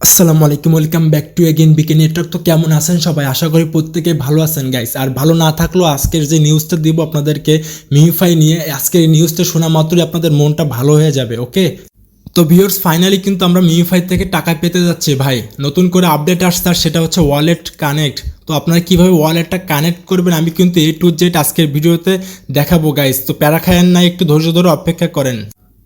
আসসালামু আলাইকুম, welcome back to again BK network. তো কেমন আছেন সবাই? আশা করি প্রত্যেকে ভালো আছেন গাইস। আর ভালো না থাকলেও আজকের যে নিউজটা দিব আপনাদেরকে মিউফাই নিয়ে, আজকের এই নিউজটা শোনা মাত্রই আপনাদের মনটা ভালো হয়ে যাবে। ওকে, তো ভিউয়ার্স ফাইনালি কিন্তু আমরা মিউফাই থেকে টাকা পেতে যাচ্ছি ভাই। নতুন করে আপডেট আসছে আর সেটা হচ্ছে ওয়ালেট কানেক্ট। তো আপনারা কিভাবে ওয়ালেটটা কানেক্ট করবেন আমি কিন্তু A to Z আজকের ভিডিওতে দেখাবো গাইস। তো প্যারা খায়েন না, একটু ধৈর্য ধরে অপেক্ষা করেন।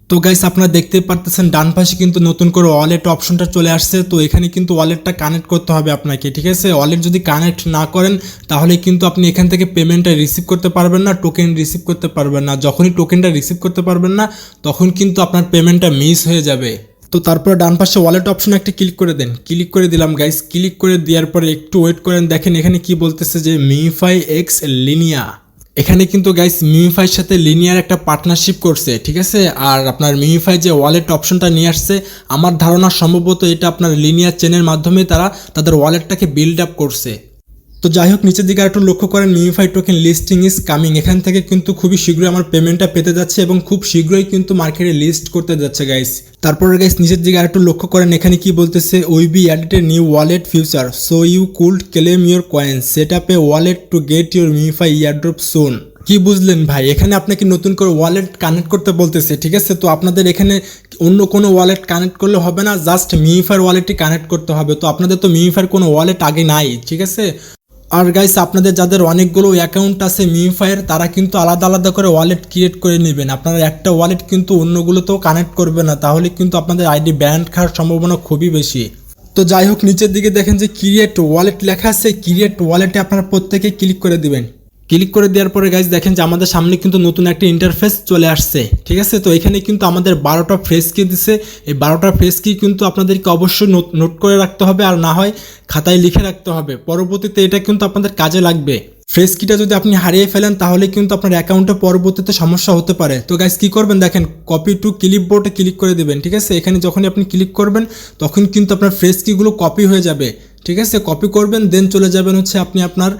তো গাইস আপনারা দেখতে পারতেছেন ডান পাশে কিন্তু নতুন করে ওয়ালেট অপশনটা চলে আসছে। তো এখানে কিন্তু ওয়ালেটটা কানেক্ট করতে হবে আপনাকে, ঠিক আছে? ওয়ালেট যদি কানেক্ট না করেন তাহলে কিন্তু আপনি এখান থেকে পেমেন্টটা রিসিভ করতে পারবেন না, টোকেন রিসিভ করতে পারবেন না। যখনই টোকেনটা রিসিভ করতে পারবেন না তখন কিন্তু আপনার পেমেন্টটা মিস হয়ে যাবে। তো তারপরে ডান পাশে ওয়ালেট অপশনে একটা ক্লিক করে দেন। ক্লিক করে দিলাম গাইস। ক্লিক করে দেওয়ার পরে একটু ওয়েট করেন। দেখেন এখানে কি বলতেছে যে মিউফাই এক্স লিনিয়া। এখানে কিন্তু গাইস মিউফাইয়ের সাথে লিনিয়ার একটা পার্টনারশিপ করছে, ঠিক আছে? আর আপনার মিউফাই যে ওয়ালেট অপশনটা নিয়ে আসছে, আমার ধারণা সম্ভবত এটা আপনার লিনিয়ার চেনের মাধ্যমে তারা তাদের ওয়ালেটটাকে বিল্ড আপ করছে। তো যাই হোক, নিচের দিকে একটু লক্ষ্য করেন মিউফাই টোকেন লিস্টিং ইজ কামিং। এখান থেকে কিন্তু খুবই শীঘ্রই আমার পেমেন্টটা পেতে যাচ্ছে এবং খুব শীঘ্রই কিন্তু মার্কেটে লিস্ট করতে যাচ্ছে গাইস। তারপরে গাইস নিচের দিকে আরেকটু লক্ষ্য করেন, এখানে কি বলতেছে, we be added a new wallet feature so you could claim your coins, set up a wallet to get your Mufi airdrop soon. কি বুঝলেন ভাই? এখানে আপনাকে নতুন করে ওয়ালেট কানেক্ট করতে বলতেছে, ঠিক আছে? তো আপনাদের এখানে অন্য কোনো ওয়ালেট কানেক্ট করলে হবে না, জাস্ট মিউফাইয়ের ওয়ালেটই কানেক্ট করতে হবে। তো আপনাদের তো মিউফাইয়ের কোনো ওয়ালেট আগে নাই, ঠিক আছে? আর গাইস আপনাদের যাদের অনেকগুলো অ্যাকাউন্ট আছে মিউফাইয়ের, তারা কিন্তু আলাদা আলাদা করে ওয়ালেট ক্রিয়েট করে নেবেন। আপনারা একটা ওয়ালেট কিন্তু অন্যগুলোতেও কানেক্ট করবে না, তাহলে কিন্তু আপনাদের আইডি ব্যান খাওয়ার সম্ভাবনা খুবই বেশি। তো যাই হোক, নিচের দিকে দেখেন যে ক্রিয়েট ওয়ালেট লেখা আছে, ক্রিয়েট ওয়ালেটে আপনারা প্রত্যেকে ক্লিক করে দিবেন। ক্লিক করে দেওয়ার পরে গাইস দেখেন যে আমাদের সামনে কিন্তু নতুন একটা ইন্টারফেস চলে আসছে, ঠিক আছে? তো এখানে কিন্তু আমাদের 12টা ফ্রেশ কি দিছে। এই 12টা ফ্রেশ কি কিন্তু আপনাদেরকে অবশ্যই নোট করে রাখতে হবে, আর না হয় খাতায় লিখে রাখতে হবে। পরবর্তীতে এটা কিন্তু আপনাদের কাজে লাগবে। ফ্রেশ কিটা যদি আপনি হারিয়ে ফেলেন তাহলে কিন্তু আপনার অ্যাকাউন্টে পরবর্তীতে সমস্যা হতে পারে। তো গাইস কি করবেন দেখেন, কপি টু ক্লিপবোর্ডে ক্লিক করে দেবেন, ঠিক আছে? এখানে যখনই আপনি ক্লিক করবেন তখন কিন্তু আপনার ফ্রেশ কিগুলো কপি হয়ে যাবে, ঠিক আছে? কপি করবেন, দেন চলে যাবেন হচ্ছে আপনি আপনার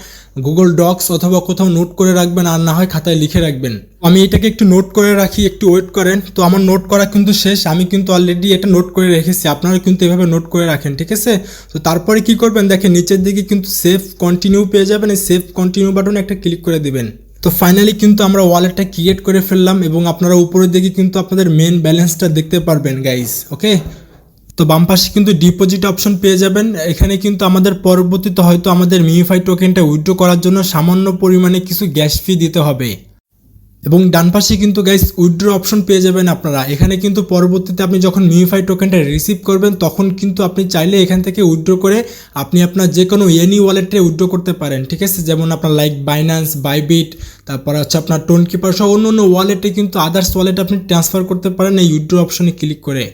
গুগল ডক্স অথবা কোথাও নোট করে রাখবেন, আর না হয় খাতায় লিখে রাখবেন। আমি এটাকে একটু নোট করে রাখি, একটু ওয়েট করেন। তো আমার নোট করা কিন্তু শেষ, আমি কিন্তু অলরেডি এটা নোট করে রেখেছি। আপনারা কিন্তু এভাবে নোট করে রাখেন, ঠিক আছে? তো তারপরে কি করবেন দেখেন, নিচের দিকে কিন্তু সেভ কন্টিনিউ পেয়ে যাবেন। এই সেভ কন্টিনিউ বাটনে একটা ক্লিক করে দিবেন। তো ফাইনালি কিন্তু আমরা ওয়ালেটটা ক্রিয়েট করে ফেললাম এবং আপনারা উপরের দিকে কিন্তু আপনাদের মেন ব্যালেন্সটা দেখতে পারবেন গাইস। ওকে, তো বাম পাশে কিন্তু ডিপোজিট অপশন পেয়ে যাবেন। এখানে কিন্তু আমাদের পরবর্তীতে হয়তো আমাদের মিউফাই টোকেনটা উইথড্র করার জন্য সামান্য পরিমাণে কিছু গ্যাস ফি দিতে হবে। এবং ডান পাশে কিন্তু গাইস উইথড্র অপশন পেয়ে যাবেন আপনারা। এখানে কিন্তু পরবর্তীতে আপনি যখন মিউফাই টোকেনটা রিসিভ করবেন তখন কিন্তু আপনি চাইলে এখান থেকে উইথড্র করে আপনি আপনার যে কোনো এনি ওয়ালেটে উইথড্র করতে পারেন, ঠিক আছে? যেমন আপনার লাইক বাইন্যান্স, বাইবিট, তারপর হচ্ছে আপনার টোন কিপার সহ অন্য অন্য ওয়ালেটে কিন্তু আদার্স ওয়ালেটে আপনি ট্রান্সফার করতে পারেন এই উইথড্র অপশনে ক্লিক করে।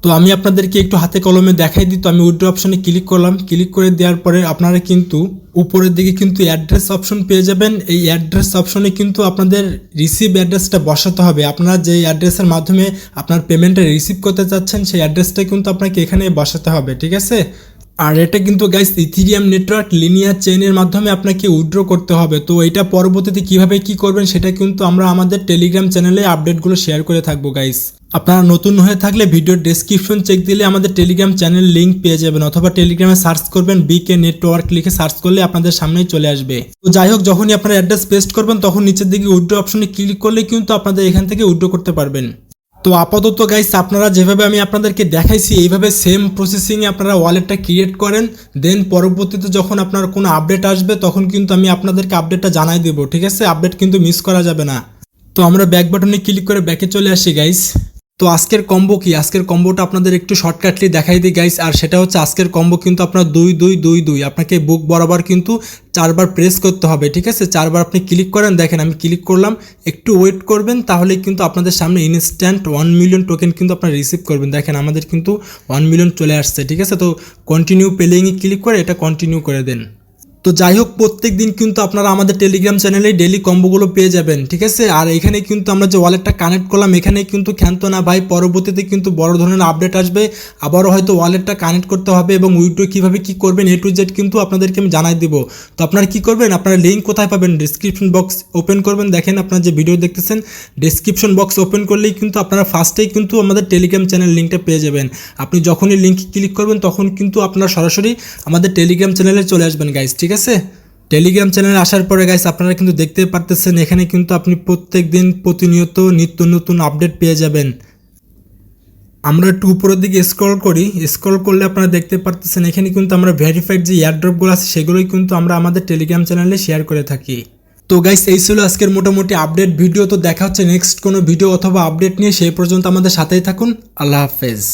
তো আমি আপনাদেরকে একটু হাতে কলমে দেখাই দিই। তো আমি উইথড্র অপশনে ক্লিক করলাম। ক্লিক করে দেওয়ার পরে আপনারা কিন্তু উপরের দিকে কিন্তু অ্যাড্রেস অপশন পেয়ে যাবেন। এই অ্যাড্রেস অপশনে কিন্তু আপনাদের রিসিভ অ্যাড্রেসটা বসাতে হবে। আপনারা যে অ্যাড্রেসের মাধ্যমে আপনার পেমেন্টটা রিসিভ করতে চাচ্ছেন সেই অ্যাড্রেসটা কিন্তু আপনাকে এখানে বসাতে হবে, ঠিক আছে? আর এটা কিন্তু গাইস ইথিরিয়াম নেটওয়ার্ক লিনিয়ার চেইনের মাধ্যমে আপনাকে উইথড্র করতে হবে। তো এটা পরবর্তীতে কিভাবে কি করবেন সেটা কিন্তু আমরা আমাদের টেলিগ্রাম চ্যানেলে আপডেটগুলো শেয়ার করে থাকবো গাইস। আপনারা নতুন হয়ে থাকলে ভিডিওর ডেসক্রিপশন চেক দিলে আমাদের টেলিগ্রাম চ্যানেল লিঙ্ক পেয়ে যাবেন, অথবা টেলিগ্রামে সার্চ করবেন বিকে নেটওয়ার্ক লিখে সার্চ করলে আপনাদের সামনেই চলে আসবে। তো যাই হোক, যখনই আপনারা অ্যাড্রেস পেস্ট করবেন তখন নিচের দিকে উইথড্র অপশনে ক্লিক করলে কিন্তু আপনাদের এখান থেকে উইথড্র করতে পারবেন। তো আপাতত গাইস আপনারা যেভাবে আমি আপনাদেরকে দেখাইছি এইভাবে সেম প্রসেসিংয়ে আপনারা ওয়ালেটটা ক্রিয়েট করেন। দেন পরবর্তীতে যখন আপনার কোনো আপডেট আসবে তখন কিন্তু আমি আপনাদেরকে আপডেটটা জানাই দেবো, ঠিক আছে? আপডেট কিন্তু মিস করা যাবে না। তো আমরা ব্যাক বাটনে ক্লিক করে ব্যাকে চলে আসি গাইস। তো আজকের কম্বো কি, আজকের কম্বোটা আপনাদের একটু শর্টকাটলি দেখাই দিই গাইস। আর সেটা হচ্ছে আজকের কম্বো কিন্তু আপনার 2-2-2-2, আপনাকে বুক বরাবর কিন্তু 4বার প্রেস করতে হবে, ঠিক আছে? 4বার আপনি ক্লিক করেন। দেখেন আমি ক্লিক করলাম, একটু ওয়েট করবেন, তাহলেই কিন্তু আপনাদের সামনে ইনস্ট্যান্ট 1 মিলিয়ন টোকেন কিন্তু আপনারা রিসিভ করবেন। দেখেন আমাদের কিন্তু 1 মিলিয়ন চলে আসছে, ঠিক আছে? তো কন্টিনিউ পেলিংয়ে ক্লিক করে এটা কন্টিনিউ করে দেন। তো যাই হোক প্রত্যেক দিন কিন্তু আপনারা আমাদের টেলিগ্রাম চ্যানেলে ডেলি কম্বোগুলো পেয়ে যাবেন, ঠিক আছে। আর এখানে কিন্তু আমরা যে ওয়ালেটটা কানেক্ট করলাম এখানে কিন্তু ক্ষান্ত না ভাই, পরবর্তীতে কিন্তু বড় ধরনের আপডেট আসবে, আবারও হয়তো ওয়ালেটটা কানেক্ট করতে হবে এবং উইথড্র কীভাবে কী করবেন A to Z কিন্তু আপনাদেরকে আমি জানাই দিব। তো আপনারা কী করবেন, আপনারা লিঙ্ক কোথায় পাবেন, ডিসক্রিপশন বক্স ওপেন করবেন, দেখেন আপনারা যে ভিডিও দেখতেছেন ডিসক্রিপশন বক্স ওপেন করলেই কিন্তু আপনারা ফার্স্টেই কিন্তু আমাদের টেলিগ্রাম চ্যানেল লিঙ্কটা পেয়ে যাবেন। আপনি যখনই লিঙ্ক ক্লিক করবেন তখন কিন্তু আপনারা সরাসরি আমাদের টেলিগ্রাম চ্যানেলে চলে আসবেন গাইস, ঠিক আছে। টেলিগ্রাম চ্যানেলে আসার পরে গাইস আপনারা কিন্তু দেখতে পারতেছেন এখানে কিন্তু আপনি প্রত্যেক দিন প্রতিনিয়ত নিত্য নতুন আপডেট পেয়ে যাবেন। আমরা একটু উপরের দিকে স্ক্রল করি, স্ক্রল করলে আপনারা দেখতে পারতেছেন এখানে কিন্তু আমরা ভেরিফাইড যে এয়ারড্রপগুলো আছে সেগুলোই কিন্তু আমরা আমাদের টেলিগ্রাম চ্যানেলে শেয়ার করে থাকি। তো গাইস এই ছিল আজকের মোটামুটি আপডেট ভিডিও। তো দেখা হচ্ছে নেক্সট কোনো ভিডিও অথবা আপডেট নিয়ে, সেই পর্যন্ত আমাদের সাথেই থাকুন। আল্লাহ হাফেজ।